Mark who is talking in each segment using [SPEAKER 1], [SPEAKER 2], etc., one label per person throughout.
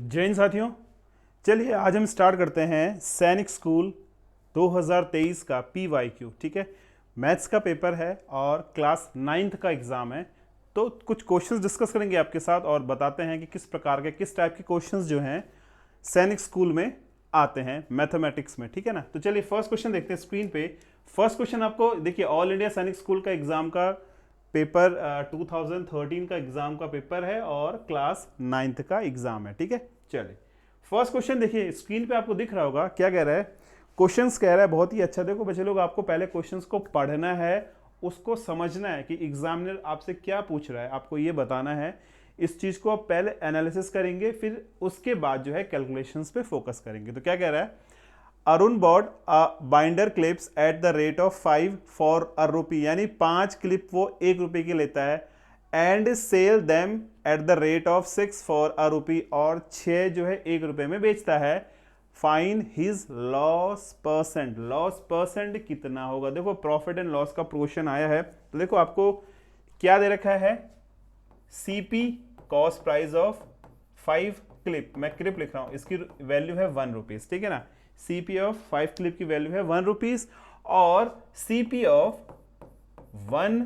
[SPEAKER 1] जय हिंद साथियों। चलिए आज हम स्टार्ट करते हैं सैनिक स्कूल 2023 का PYQ। ठीक है, मैथ्स का पेपर है और क्लास 9th का एग्ज़ाम है। तो कुछ क्वेश्चंस डिस्कस करेंगे आपके साथ और बताते हैं कि किस प्रकार के किस टाइप के क्वेश्चंस जो हैं सैनिक स्कूल में आते हैं मैथमेटिक्स में। ठीक है ना, तो चलिए फर्स्ट क्वेश्चन देखते हैं स्क्रीन पे। फर्स्ट क्वेश्चन आपको देखिए, ऑल इंडिया सैनिक स्कूल का एग्ज़ाम का पेपर 2013 का एग्जाम का पेपर है और क्लास 9th का एग्जाम है। ठीक है, चलिए फर्स्ट क्वेश्चन देखिए, स्क्रीन पे आपको दिख रहा होगा क्या कह रहा है। क्वेश्चंस कह रहा है बहुत ही अच्छा। देखो बच्चे लोग, आपको पहले क्वेश्चंस को पढ़ना है, उसको समझना है कि एग्जामिनर आपसे क्या पूछ रहा है, आपको ये बताना है। इस चीज को आप पहले एनालिसिस करेंगे, फिर उसके बाद जो है कैलकुलेशंस पे फोकस करेंगे। तो क्या कह रहा है, Arun bought binder clips at the rate of 5 for a rupee, यानी 5 क्लिप वो 1 रुपये की लेता है। And sell them at the rate of 6 for a rupee, और 6 जो है 1 रुपये में बेचता है। Fine his loss percent, loss percent कितना होगा। देखो प्रॉफिट एंड लॉस का क्वेश्चन आया है, तो देखो आपको क्या दे रखा है, CP cost price of 5 clip, मैं क्लिप लिख रहा हूं, इसकी वैल्यू है 1 रुपीज। ठीक है ना, CP ऑफ 5 क्लिप की वैल्यू है 1 रुपीज, और CP ऑफ 1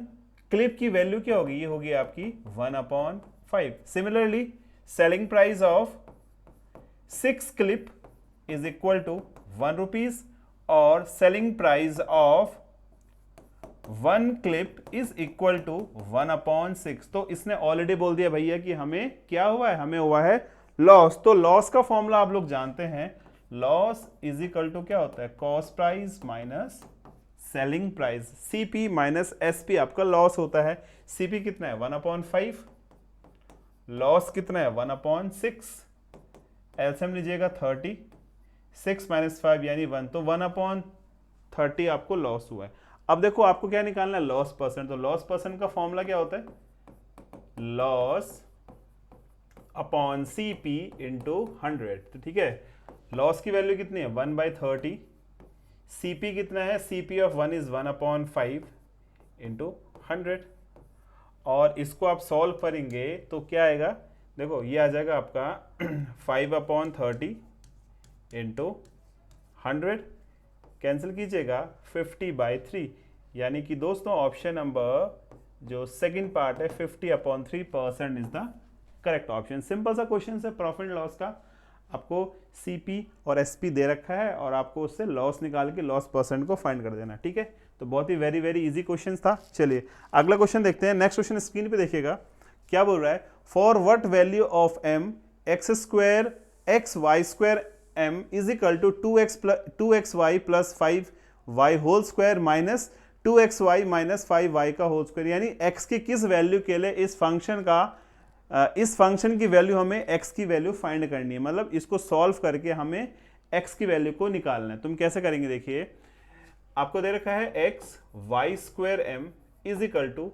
[SPEAKER 1] क्लिप की वैल्यू क्या होगी, ये होगी आपकी 1/5। Similarly selling price of 6 clip is equal to 1 rupees, और selling price of 1 clip is equal to 1/6। तो इसने ऑलरेडी बोल दिया भैया कि हमें क्या हुआ है, हमें हुआ है लॉस। तो लॉस का फॉर्मूला आप लोग जानते हैं, लॉस इज इक्वल टू क्या होता है, cost price minus selling price. CP minus SP आपका लॉस होता है। CP कितना है 1/5, लॉस कितना है 1/6। एलसीएम लीजिएगा 30, 6 माइनस 5 यानी 1, तो 1/30 आपको लॉस हुआ है। अब देखो आपको क्या निकालना है, लॉस परसेंट। तो लॉस परसेंट का फॉर्मूला क्या होता है, लॉस अपॉन CP इंटू 100। तो ठीक है, लॉस की वैल्यू कितनी है 1/30, CP कितना है, CP ऑफ 1 इज 1/5 इंटू 100। और इसको आप सॉल्व करेंगे तो क्या आएगा, देखो ये आ जाएगा आपका 5/30 इंटू 100, कैंसिल कीजिएगा 50/3, यानी कि दोस्तों ऑप्शन नंबर जो सेकंड पार्ट है 50/3% is the correct option. Simple सा क्वेश्चन है प्रॉफिट एंड लॉस का। आपको CP और SP दे रखा है और आपको उससे लॉस निकाल के लॉस परसेंट को फाइंड कर देना। ठीक है, तो बहुत ही वेरी वेरी इजी क्वेश्चन था। चलिए अगला क्वेश्चन देखते हैं। नेक्स्ट क्वेश्चन स्क्रीन पे देखिएगा क्या बोल रहा है, for what value of m x² xy² m is equal to 2xy plus 5y whole square minus 2xy minus 5y का होल स्क्वायर, यानी x की किस वैल्यू के लिए इस फंक्शन की वैल्यू हमें x की वैल्यू फाइंड करनी है। मतलब इसको सॉल्व करके हमें x की वैल्यू को निकालना है। तुम कैसे करेंगे, देखिए आपको दे रखा है xy² m is equal to,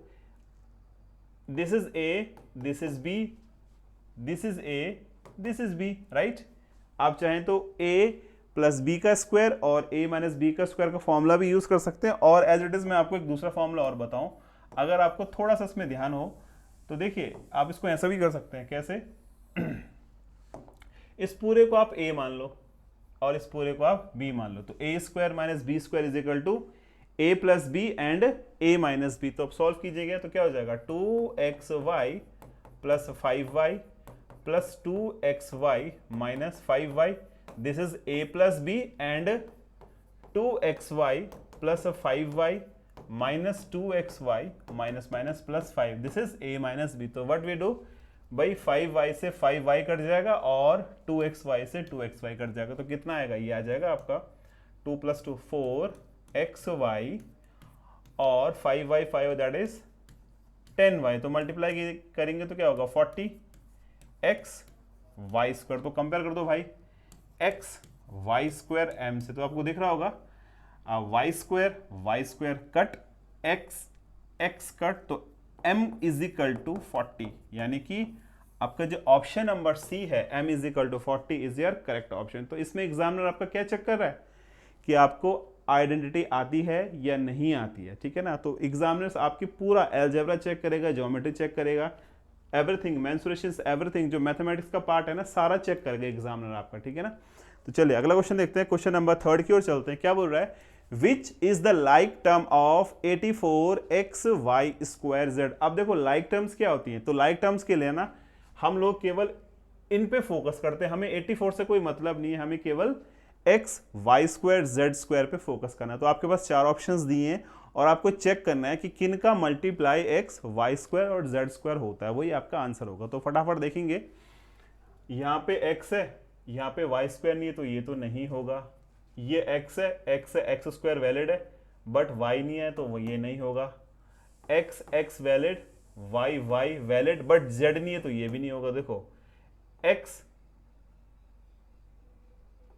[SPEAKER 1] this is a, this is b, this is a, this is b, right. आप चाहें तो a प्लस बी का स्क्वायर और a माइनस बी का स्क्वायर का फॉर्मूला भी यूज कर सकते हैं। और एज इट इज मैं आपको एक दूसरा फॉर्मूला और बताऊं, अगर आपको थोड़ा सा इसमें ध्यान हो तो देखिए आप इसको ऐसा भी कर सकते हैं। कैसे, इस पूरे को आप a मान लो और इस पूरे को आप b मान लो, तो a² minus b² is equal to a plus b and a minus b. तो अब सॉल्व कीजिएगा तो क्या हो जाएगा, 2xy plus 5y plus 2xy minus 5y, this is a plus b and 2xy plus 5y minus 2xy minus minus plus 5, this is a minus b. तो what we do भाई, 5y से 5y cut जाएगा और 2xy से 2xy cut जाएगा, तो कितना आएगा, ये आ जाएगा आपका 2 प्लस 2 4xy और 5y 5 दैट इज 10y, तो मल्टीप्लाई करेंगे तो क्या होगा 40xy²। तो कंपेयर कर दो भाई xy² m से, तो आपको दिख रहा होगा y² कट x कट, तो m इज इक्वल टू 40, यानी कि आपका जो ऑप्शन नंबर C है m is equal to 40 is your correct option. तो इसमें एग्जामिनर आपका क्या चेक कर रहा है कि आपको आइडेंटिटी आती है या नहीं आती है। ठीक है ना, तो एग्जामिनर्स आपकी पूरा एलजेब्रा चेक करेगा, ज्योमेट्री चेक करेगा, एवरीथिंग, मेंसुरेशन, एवरीथिंग, जो मैथमेटिक्स का पार्ट है ना सारा चेक करेगा एग्जामिनर आपका, ठीक है ना। तो चलिए अगला क्वेश्चन देखते हैं, क्वेश्चन नंबर 3 की ओर चलते हैं। क्या बोल रहा है, which is the like term of 84xy²z। अब देखो लाइक टर्म्स क्या होती हैं, तो लाइक टर्म्स के लिए ना हम लोग केवल इन पे फोकस करते हैं, हमें 84 से कोई मतलब नहीं है, हमें केवल x y² z² पे फोकस करना है। तो आपके पास 4 ऑप्शंस दिए हैं और आपको चेक करना है कि किन का मल्टीप्लाई x y² और z² होता है, वही आपका आंसर होगा। तो फटाफट देखेंगे, यहाँ पे x है, यहाँ पे y² नहीं है तो ये तो नहीं होगा, ये x है, x² वैलिड है बट y नहीं है तो वो ये नहीं होगा, x valid, y valid but z नहीं है तो ये भी नहीं होगा। देखो x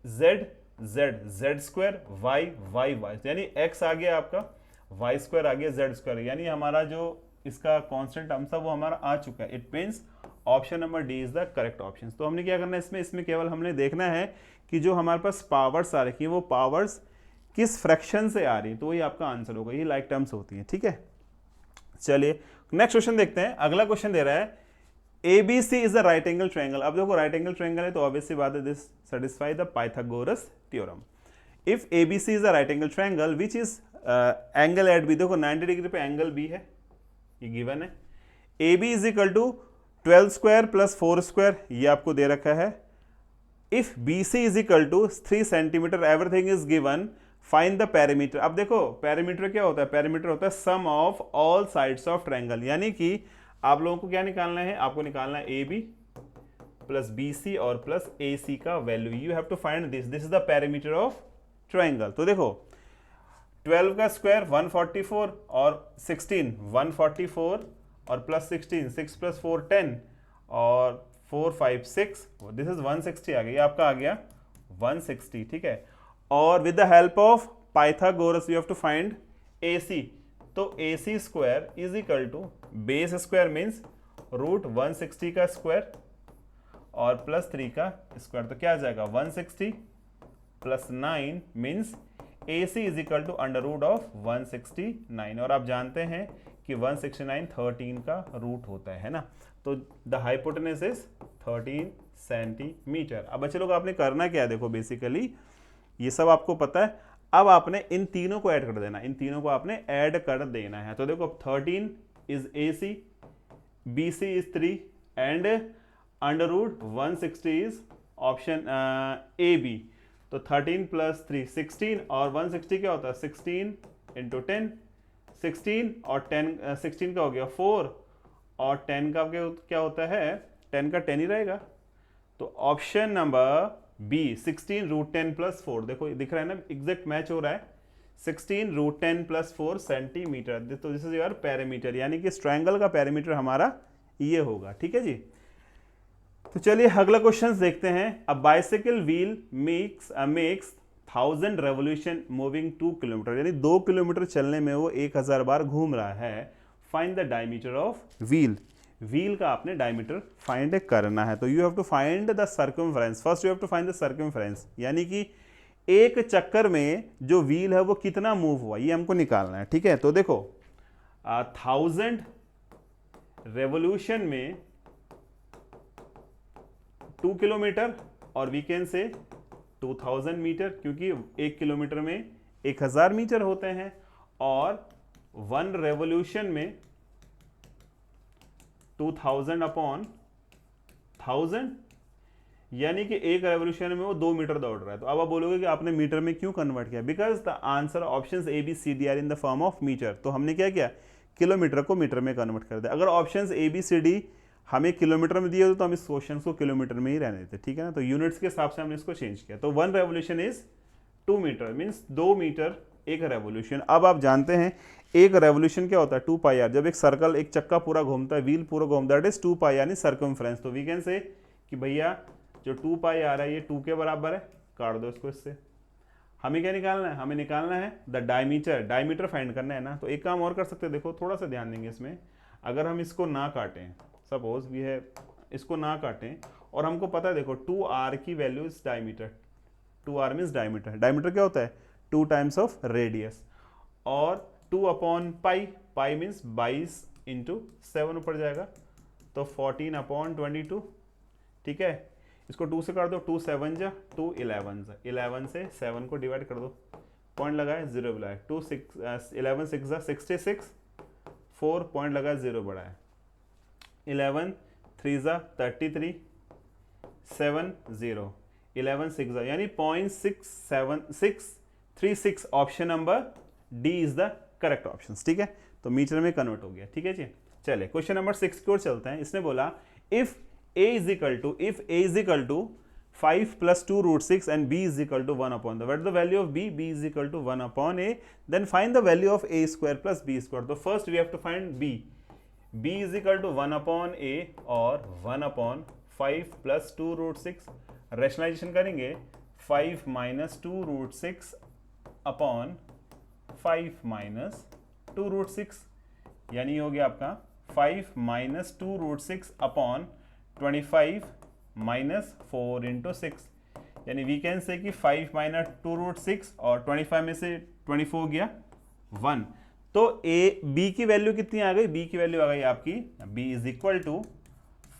[SPEAKER 1] z² y यानी x आ गया आपका, y² आ गया, z², यानी हमारा जो इसका कांस्टेंट टर्म था वो हमारा आ चुका है। It means option number D is the correct option. तो हमने क्या करना है इसमें केवल हमने देखना है कि जो हमारे पास पावर्स आ रही है वो पावर्स किस फ्रैक्शन से आ रही है, तो वही आपका आंसर होगा। ये लाइक टर्म्स होती है, ठीक है। चलिए नेक्स्ट क्वेश्चन देखते हैं। अगला क्वेश्चन दे रहा है ABC is a right angle triangle. अब देखो राइट एंगल ट्रायंगल है तो ऑब्वियसली बात है, this satisfy the Pythagoras theorem. If ABC is a right angle triangle which is angle at B, देखो 90 डिग्री पे एंगल बी है, ये गिवन है। AB is equal to 12² plus 4², ये आपको दे रखा है। If BC is equal to 3 centimetre, everything is given, find the perimeter. अब देखो पेरीमीटर क्या होता है, पेरीमीटर होता है sum of all sides of triangle, यानी कि आप लोगों को क्या निकालना है, आपको निकालना है AB प्लस BC और प्लस AC का value. You have to find this is the perimeter of triangle. तो देखो 12 का स्क्वायर 144 और 16 144 और प्लस 16 6 प्लस 4 10 और 4 5 6, दिस इज 160 आ गया, ये आपका आ गया 160, ठीक है। और with the help of Pythagoras you have to find AC। तो AC square is equal to base square means root 160 का स्क्वायर और प्लस 3 का स्क्वायर, तो क्या आ जाएगा 160 plus 9 means AC is equal to under root of 169। और आप जानते हैं कि 169 13 का रूट होता है ना। तो द हाइपोटेनस इज 13 सेंटीमीटर। अब बच्चे लोग आपने करना क्या है, देखो बेसिकली ये सब आपको पता है, अब आपने इन तीनों को ऐड कर देना, इन तीनों को आपने ऐड कर देना है। तो देखो 13 is AC, BC is 3 and under root 160 is option AB। तो 13 प्लस 3 16 और 160 क्या होता है 16 इंटू 10, 16 और 10 16 का हो गया 4 और 10 का क्या होता है 10 का 10 ही रहेगा। तो option number B 16 root 10 plus 4, देखो दिख रहा है ना एग्जैक्ट मैच हो रहा है, 16 रूट 10 प्लस 4 सेंटीमीटर। तो दिस इज योर पेरीमीटर, यानी कि इस ट्रायंगल का पेरीमीटर हमारा ये होगा, ठीक है जी। तो चलिए अगला क्वेश्चन देखते हैं। A bicycle wheel makes 1000 revolution moving 2 kilometre, यानी 2 किलोमीटर चलने में वो 1000 बार घूम रहा है। Find the diameter of wheel. Wheel का आपने डायमीटर फाइंड करना है। तो you have to find the circumference, first you have to find the circumference, यानी कि एक चक्कर में जो व्हील है वो कितना मूव हुआ ये हमको निकालना है, ठीक है। तो देखो 1000 रेवोल्यूशन में 2 किलोमीटर और वी कैन से 2000 मीटर, क्योंकि 1 किलोमीटर में 1000 मीटर होते हैं और 1 रेवोल्यूशन में 2000 अपॉन 1000, यानी कि एक रेवोल्यूशन में वो 2 मीटर दौड़ रहा है। तो अब आप बोलोगे कि आपने मीटर में क्यों कन्वर्ट किया, because the answer options A B C D are in the form of metre. तो हमने क्या किया, किलोमीटर को मीटर में कन्वर्ट कर दिया। अगर options A B C D हमें किलोमीटर में दिए होते तो हम इस क्वेश्चन को किलोमीटर में ही रहने देते, ठीक है ना। तो यूनिट्स के हिसाब से हमने इसको चेंज किया। तो 1 revolution is 2 metre, means 2 metre एक रेवोल्यूशन। अब आप जानते हैं एक रेवोल्यूशन क्या होता है 2 पाई आर, जब एक सर्कल एक चक्का पूरा घूमता है, व्हील पूरा घूमता है, दैट इज 2 पाई यानी सर्कमफ्रेंस। तो वी कैन से कि भैया जो 2 पाई आ रहा है ये 2 के बराबर है, काट दो इसको इससे। हमें क्या निकालना है, हमें निकालना है द डायमीटर, डायमीटर फाइंड करना है ना। तो एक काम और कर सकते हैं, देखो थोड़ा सा ध्यान देंगे इसमें। अगर हम इसको ना काटें, सपोज वी है इसको ना काटें और हमको पता है देखो 2r की value is diameter, 2r means diameter. Diameter क्या होता है 2 टाइम्स ऑफ रेडियस और 2 अपॉन पाई, पाई मीन्स 22 इंटू 7 ऊपर जाएगा तो 14/22, ठीक है। इसको 2 से कर दो, 2 7 जा 2 11 जा, 11 से 7 को डिवाइड कर दो, पॉइंट लगाए 0 बुलाए, 2 6 11 6 जा 66, 4 पॉइंट लगाए 0 बढ़ाए, 11 3 जा 33, 7 0, 11 6 जा यानी 0.67636। Option number D is the correct option, ठीक है। तो मीटर में कन्वर्ट हो गया, ठीक है जी। चले क्वेश्चन नंबर 6 की ओर चलते हैं। इसने बोला if a is equal to 5 plus 2 root 6 and b is equal to 1 upon the, what is the value of b? b is equal to 1 upon a, then find the value of a square plus b square. So first we have to find b. b is equal to 1 upon a और 1 upon 5 plus 2 root 6, rationalization करेंगे 5 minus 2 root 6 upon 5 minus 2 root 6, यानी हो गया आपका 5 minus 2 root 6 upon 25 minus 4 into 6, यानी we can say कि 5 minus 2 root 6 और 25 में से 24 हो गया 1। तो ए बी की वैल्यू कितनी आ गई? बी की वैल्यू आ गई आपकी b is equal to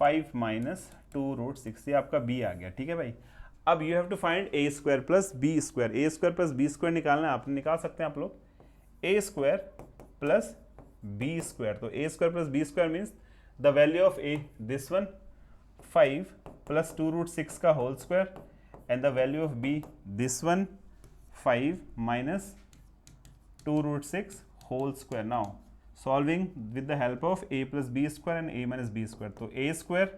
[SPEAKER 1] 5 minus 2 root 6, ये आपका b आ गया, ठीक है भाई। अब you have to find a square plus b square. A square plus b square निकालना है, आप निकाल सकते हैं आप लोग, a square plus b square. तो a square plus b square means the value of a this one 5 plus 2 root 6 का whole square and the value of b this one 5 minus 2 root 6 whole square. Now solving with the help of a plus b square and a minus b square. तो a square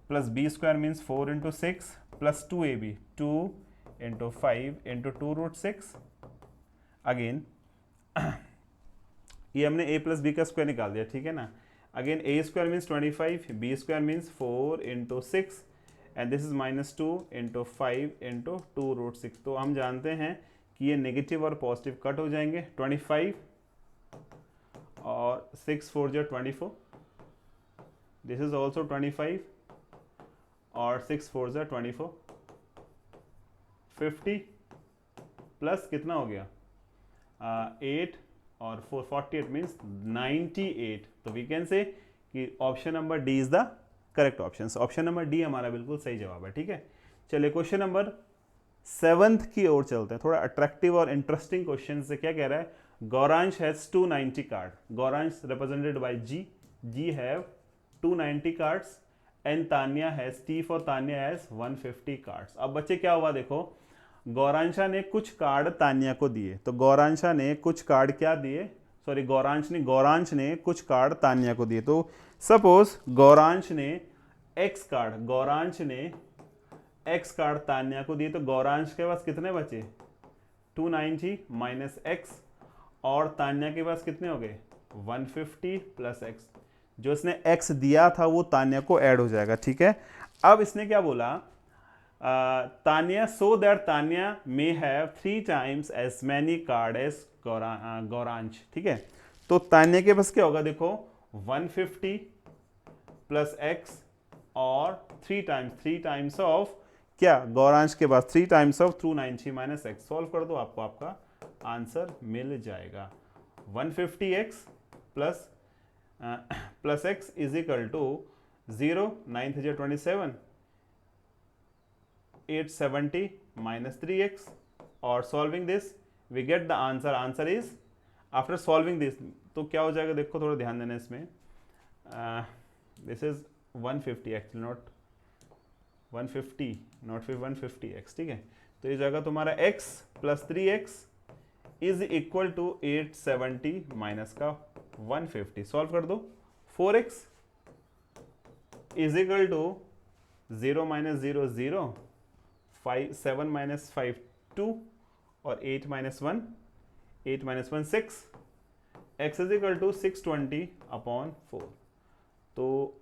[SPEAKER 1] plus b square means 4 into 6 plus 2ab, 2 into 5 into 2 root 6 again ये हमने a plus b का square निकाल दिया, ठीक है ना। Again a square means 25, b square means 4 into 6 and this is minus 2 into 5 into 2 root 6। तो हम जानते हैं कि ये नेगेटिव और पॉजिटिव कट हो जाएंगे, 25 और 6 4 जो 24, दिस इज ऑल्सो 25 और 6 4 जो 24, 50 प्लस कितना हो गया 8 और 4 48 मीन्स 98। तो वी कैन से कि option number D is the correct option. Option number D हमारा बिल्कुल सही जवाब है, ठीक है। चलिए क्वेश्चन नंबर 7 की ओर चलते हैं। थोड़ा अट्रैक्टिव और इंटरेस्टिंग क्वेश्चन से क्या कह रहा है, Gauransh has 290 card, Gauransh represented by G have 290 cards and Tanya has, T for Tanya has 150 cards. अब बच्चे क्या हुआ देखो, गौरांशा ने कुछ कार्ड तान्या को दिए, तो गौरांशा ने कुछ कार्ड क्या दिए, सॉरी गौरांश ने कुछ कार्ड तान्या को दिए। तो सपोज गौरांश ने एक्स कार्ड तान्या को दिए, तो गौरांश के पास कितने बचे 290 माइनस एक्स और तान्या के पास कितने हो गए 150 प्लस एक्स। जो इसने एक्स दिया था वो तान्या को ऐड हो जाएगा, ठीक है। अब इसने क्या बोला, Tanya so that Tanya may have 3 times as many card as Gauransh, ठीक है। तो तान्या के पास क्या होगा देखो 150 प्लस एक्स और 3 times ऑफ क्या, गौरांश के पास 3 times of 290 minus x. Solve कर दो, आपको आपका आंसर मिल जाएगा। 150x plus x is equal to 0, 9 3 27, 870 minus 3x, और solving this we get the answer. Answer is after solving this, तो क्या हो जाएगा देखो, थोड़ा ध्यान देना इसमें, this is 150 actually, not 150 not 150x, ठीक है। तो ये जाएगा तुम्हारा x plus 3x is equal to 870 minus का 150। सॉल्व कर दो, 4x is equal to 0 minus 0 0, 7 minus 5 2 और 8 minus 1 6, x is equal to 620 upon 4। तो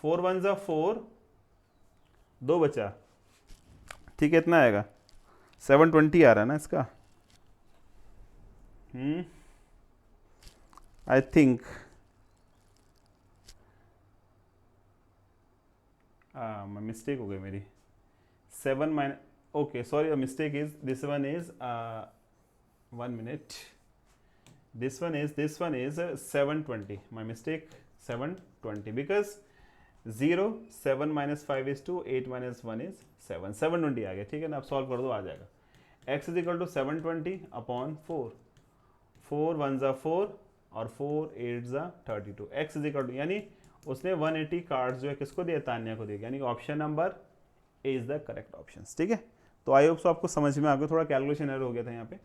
[SPEAKER 1] 4 1 जा 4, 2 बचा, ठीक है, इतना आएगा 720 आ रहा है ना इसका, आई थिंक मिस्टेक हो गई मेरी, 7 minus, okay, sorry, a mistake is, this one is 1 minute, this one is 720, my mistake, 720 because 0 7 minus 5 is 2 8 minus 1 is 7 720 आ गया, ठीक है ना। अब सॉल्व कर दो, आ जाएगा x is equal to 720 upon 4 4 1 ज़ा 4 और 4 8 ज़ा 32 x इज इक्वल टू, यानी उसने 180 कार्ड्स जो है किसको दिया, तान्या को दिया, यानी option number A is the correct option, ठीक है। तो आई होप सो आपको समझ में आ गया, थोड़ा कैलकुलेशन एरर हो गया था यहाँ पे,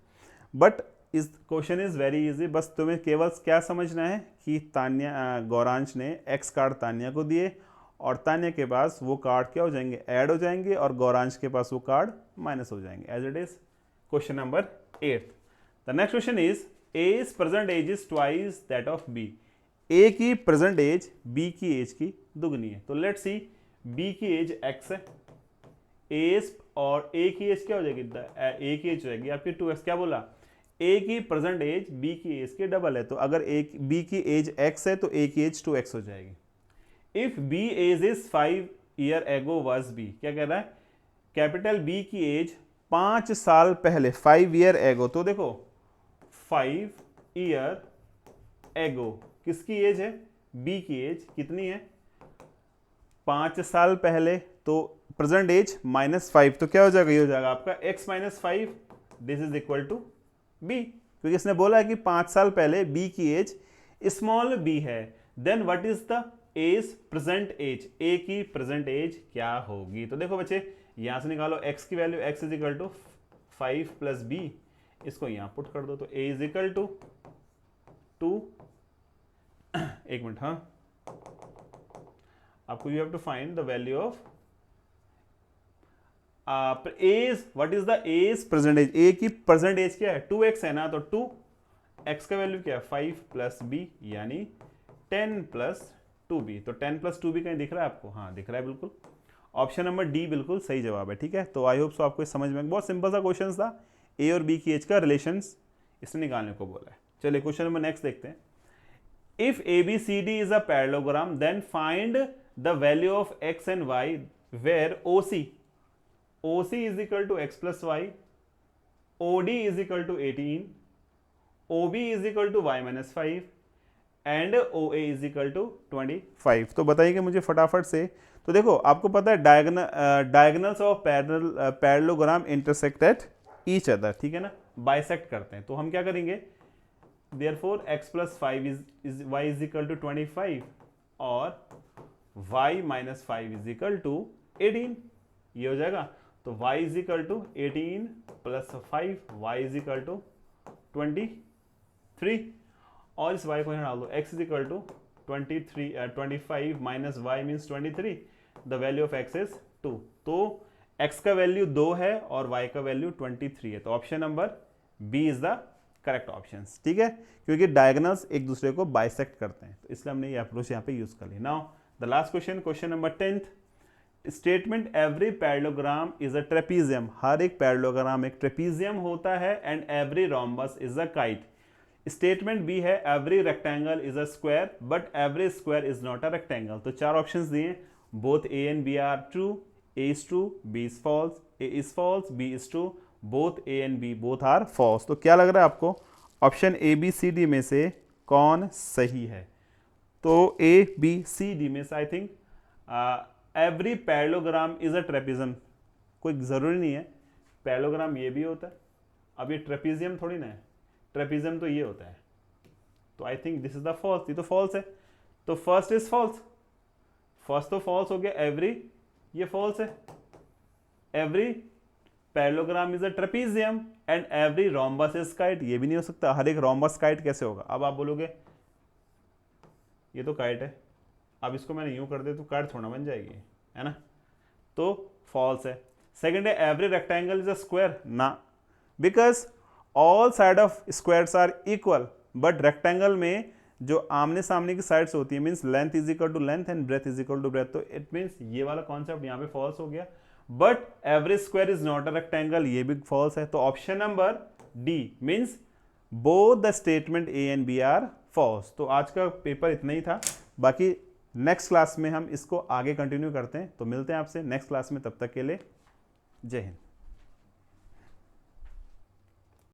[SPEAKER 1] बट इस क्वेश्चन इज वेरी इजी। बस तुम्हें केवल क्या समझना है कि तान्या गौरांश ने x कार्ड तान्या को दिए और तान्या के पास वो कार्ड क्या हो जाएंगे, ऐड हो जाएंगे, और गौरांश के पास वो कार्ड माइनस हो जाएंगे, as it is question number 8। The next question is A's present age is twice that of B। A की प्रेजेंट एज B की एज की दुगनी है। तो लेट्स सी, B की एज x है, A और A की एज क्या हो जाएगी, A की एज हो जाएगी आपकी 2x। क्या बोला, A की प्रेजेंट एज B की एज के डबल है, तो अगर B की एज x है तो A की एज 2x हो जाएगी। If B age is 5 year ago was B, क्या कह रहा है, कैपिटल B की एज 5 साल पहले, 5 ईयर एगो, तो देखो 5 ईयर एगो किसकी एज है, B की एज कितनी है, 5 साल पहले, तो प्रेजेंट एज -5, तो क्या हो जाएगा, ये हो जाएगा आपका x minus 5, this is equal to B, क्योंकि इसने बोला है कि 5 साल पहले B की एज स्मॉल b है। Then what is the A's present age, A की प्रेजेंट एज क्या होगी। तो देखो बच्चे, यहां से निकालो x की value, x is equal to 5 plus b, इसको यहां पुट कर दो, तो a इज इक्वल टू 2, एक मिनट, हाँ, आपको you have to find the value of age, what is the age present age, A की प्रेजेंट एज क्या है, 2x है ना, तो 2x का वैल्यू क्या है 5 प्लस b, यानी 10 प्लस 2b। तो 10 प्लस 2b कहीं दिख रहा है आपको, हाँ दिख रहा है बिल्कुल, ऑप्शन नंबर डी बिल्कुल सही जवाब है, ठीक है। तो आई होप सो आपको समझ में, बहुत सिंपल सा क्वेश्चन था, ए और बी की एज का रिलेशंस इसने निकालने को बोला है। चलिए क्वेश्चन नंबर नेक्स्ट देखते हैं। If ABCD is a parallelogram, then find the value of x and y where OC is equal to x plus y, OD is equal to 18, OB is equal to y minus 5 and OA is equal to 25। तो बताइए मुझे फटाफट से। तो देखो आपको पता है diagonals of parallelogram intersect at each other, ठीक है ना, बाइसेक्ट करते हैं। तो हम क्या करेंगे, therefore x plus 5 is y is equal to 25 और y minus 5 is equal to 18, ये हो जाएगा। तो y is equal to 18 plus 5, y is equal to 23, और इस y को यहाँ डाल दो, x is equal to 25 minus y means 23, the value of x is 2। तो x का वैल्यू 2 है और y का वैल्यू 23 है, तो option number B is the correct option, ठीक है, क्योंकि डायगोनल्स एक दूसरे को बाइसेक्ट करते हैं, तो इसलिए हमने ये अप्रोच यहाँ पे यूज कर ली। Now the last question, question number 10th, statement every parallelogram is a trapezium, हर एक पैरेललोग्राम एक ट्रेपीजियम होता है, and every rhombus is a kite. Statement B है every rectangle is a square but every square is not a rectangle. तो चार options दिए, both A and B are true, A is true, B is false, A is false, B is true, both A and B both are false. तो क्या लग रहा है आपको, option A B C D में से कौन सही है। तो ए बी सी डी में से I think every parallelogram is a trapezium, कोई जरूरी नहीं है पैरेललोग्राम ये भी होता है, अब ये ट्रेपीजियम थोड़ी ना है, ट्रेपीजियम तो ये होता है, तो I think this is the false, ये तो फॉल्स है, तो फर्स्ट इज फॉल्स, फर्स्ट तो फॉल्स हो गया, एवरी ये फॉल्स है, every parallelogram is a trapezium and every rhombus is kite, ये भी नहीं हो सकता, हर एक रोम्बस काइट कैसे होगा। अब आप बोलोगे ये तो काइट है, अब इसको मैंने यूं कर दे तो काइट थोड़ा बन जाएगी, है ना, तो फॉल्स है। सेकंड है every rectangle is a square, ना, because all side of squares are equal, but rectangle में जो आमने सामने की साइड्स होती है means length is equal to length and breadth is equal to breadth, तो इट मीन्स ये वाला कॉन्सेप्ट यहाँ पे फॉल्स हो गया। But every square is not a rectangle, ये भी फॉल्स है, तो option number D means both the statement A and B are false. तो आज का पेपर इतना ही था, बाकी नेक्स्ट क्लास में हम इसको आगे कंटिन्यू करते हैं, तो मिलते हैं आपसे नेक्स्ट क्लास में, तब तक के लिए जय हिंद।